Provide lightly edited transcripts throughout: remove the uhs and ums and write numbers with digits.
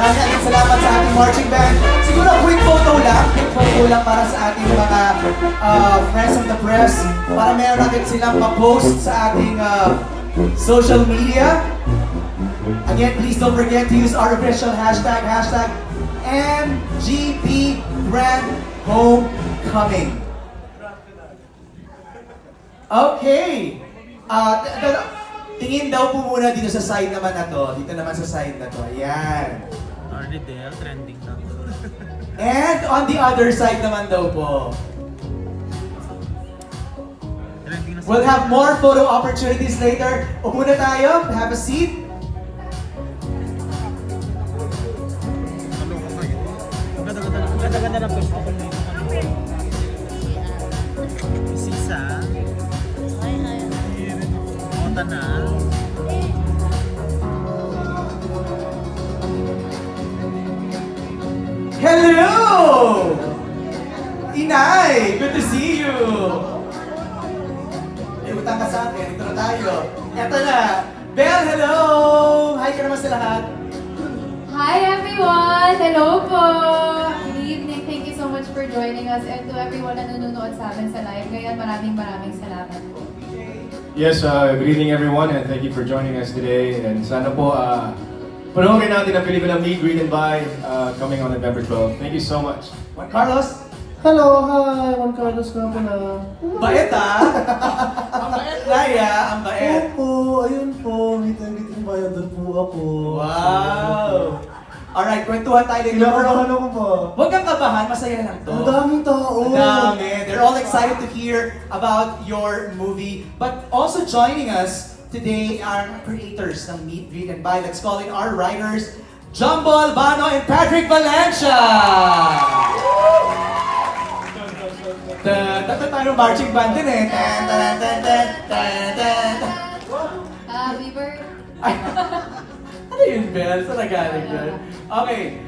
Maraming salamat sa ating marching band. Siguro quick photo lang para sa ating mga friends of the press. Para meron natin silang ma-post sa ating social media. Again, please don't forget to use our official hashtag, MGP Grand Homecoming. Okay. Tingin daw po muna dito sa side naman na to. Dito naman sa side na to. Ayan. Already there, trending na. And on the other side naman daw po. Trending na We'll have more photo opportunities later. Upo na tayo. Have a seat. Ganda-ganda ng pwesto ko dito. Sisa. Monta na. Hello! Inay! Good to see you! May utang ka sa akin. Ito na tayo. Eto na. Belle, hello! Hi ka naman sa lahat. Hi everyone! Hello po! Good evening. Thank you so much for joining us and to everyone na nanonood sa amin sa live. Ngayon, maraming salamat po. Yes, good evening everyone and thank you for joining us today. And sana po, panoorin natin ang pelikula Meet, Greet, and Buy coming on November 12. Thank you so much. Juan Carlos? Hello, hi! Juan Carlos nga pala. Bait ah! Ang bait, Naya! Ang bait! Opo, ayun po. Meet and greet and buy. Doon po ako. Wow! Alright, kwentuhan tayo din. Kinakabahan ako pa. Huwag kang kabahan, masaya lang to. Ang daming tao. Ang dami. They're all excited to hear about your movie. But also joining us today are creators ng Meet, Greet, and Buy. Let's call in our writers, Jumbo Albano and Patrick Valencia! Tatay tayo marching band din eh. We were... Ay, ano yun, Belle? Saan nagaling yun? Okay.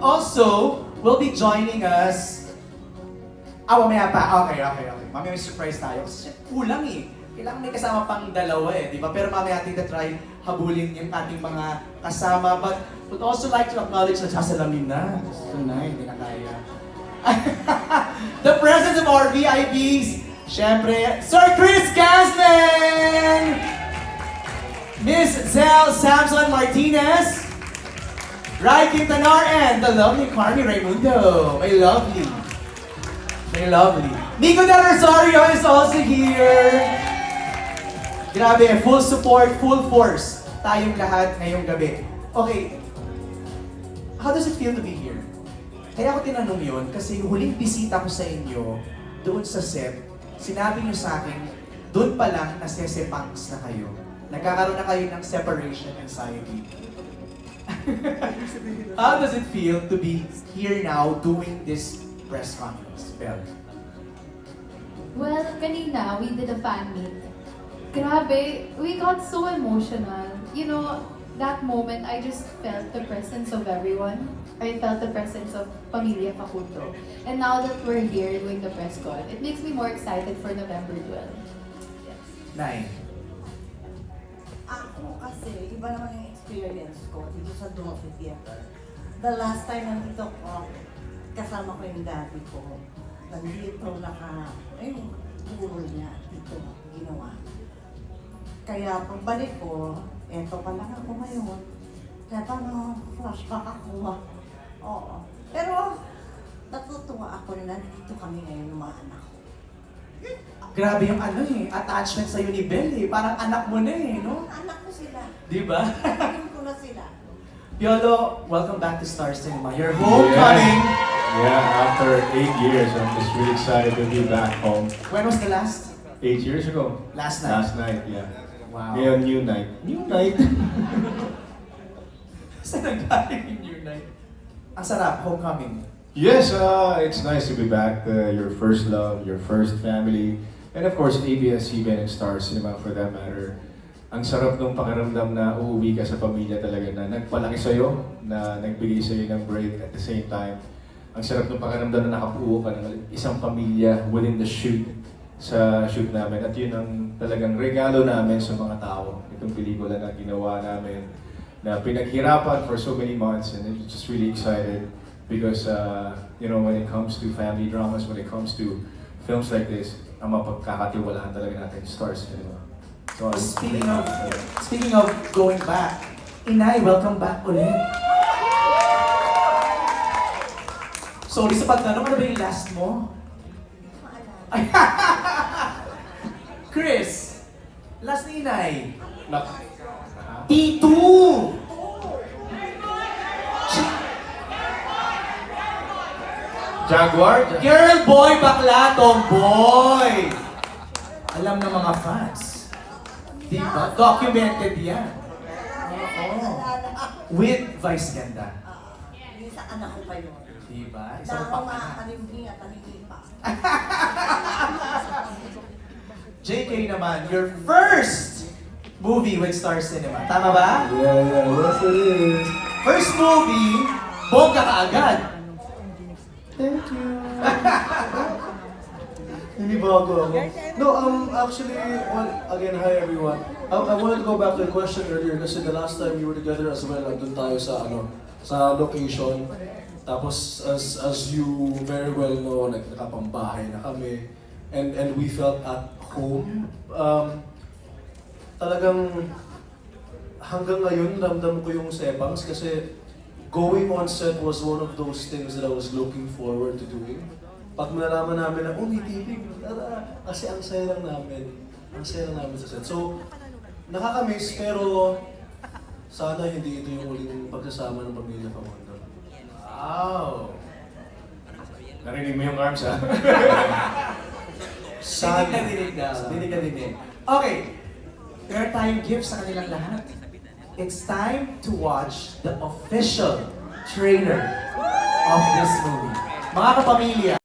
Also, will be joining us... mamaya pa. Okay. Mamaya may surprise tayo. Kasi kulang eh. Kailangan may kasama pang dalawa eh, di ba? Pero mamaya ating try habulin yung ating mga kasama. But would also like to acknowledge na sasalamin na. Tunay, hindi na kaya. The presence of our VIPs. Siyempre, Sir Chris Gasman! Miss Zell Samson Martinez, Rai Quintanar, and the lovely Carmi Raimundo. My lovely. Nico Del Rosario is also here. Grabe, full support, full force. Tayong lahat ngayong gabi. Okay, how does it feel to be here? Kaya ako tinanong yun kasi huling bisita ko sa inyo doon sa set, sinabi niyo sa akin, doon pa lang nasesepangs na kayo. Nagkakaroon na kayo ng separation anxiety. How does it feel to be here now doing this press conference, Belle? Well, kanina, we did a fan meet. Grabe, we got so emotional. You know, that moment, I just felt the presence of everyone. I felt the presence of Pamilya Facundo. And now that we're here doing the press con, it makes me more excited for November 12. Yes. Nay. Ako kasi, iba naman yung experience ko dito sa Dolphin Theater. The last time nandito ko, kasama ko yung daddy ko. Nandito yung puro niya dito ginawa. Kaya pagbalik ko, eto pa lang ako ngayon. Kaya parang flashback ako. Oo. Pero natutuwa ako na nandito kami ngayon ng mga anak ko. Grabe yung attachment sa'yo ni Belle eh. Parang anak mo na eh, no? Anak ko sila. Di ba? Anak ko na sila. Piolo, welcome back to Star Cinema. Your homecoming. Yeah, after 8 years, I'm just really excited to be back home. When was the last? 8 years ago. Last night. Last night, yeah. Wow. Ngayon, new night. New night. Saan nagkaling yung new night? Ang sarap, homecoming. Yes, it's nice to be back. Your first love, your first family, and of course, ABS-CBN and Star Cinema for that matter. Ang sarap ng pakiramdam na uuwi ka sa pamilya talaga na nagpalaki sa'yo, na nagbigay sa'yo ng break at the same time. Ang sarap ng pakiramdam na nakabuo ka ng isang pamilya within the shoot, sa shoot namin. At yun ang talagang regalo namin sa mga tao. Itong pelikula na ginawa namin na pinaghirapan for so many months, and I'm just really excited because you know, when it comes to family dramas, when it comes to films like this, ang mapagkakatiwalaan talaga natin yung stars, di ba? So, I'm Speaking of going back, Inay, welcome back ulit. Sorry sa pagtanong, ano ba yung last mo? Ay, Chris, last ni Inay. T2! Jaguar? Girl, boy, bakla, tomboy! Alam ng mga fans. Di ba? Documented yan. Oo. With Vice Ganda. Yung sa anak ko pa yun. Di ba? Na Isang ako pang makakalimbing at nalilipa. JK naman, your first movie with Star Cinema. Tama ba? Yeah, yes it is. First movie, bongga ka agad. Thank you. Hindi bago ako. No, actually, well, again, hi everyone. I wanted to go back to the question earlier kasi the last time we were together as well, andun tayo sa location. Tapos, as you very well know, nakapambahay na kami. And we felt at home. Talagang hanggang ngayon, ramdam ko yung sebangs kasi going on set was one of those things that I was looking forward to doing. Pag nalaman namin na, oh, may TV, tara, kasi ang saya lang namin. Ang saya lang namin sa set. So, nakakamiss, pero sana hindi ito yung uling pagsasama ng pamilya Pamondo. Wow. Narinig mo yung arms, ha? Dinig na dinig na. Dinig na dinig. Okay. Meron tayong gifts sa kanilang lahat. It's time to watch the official trailer of this movie. Mga kapamilya,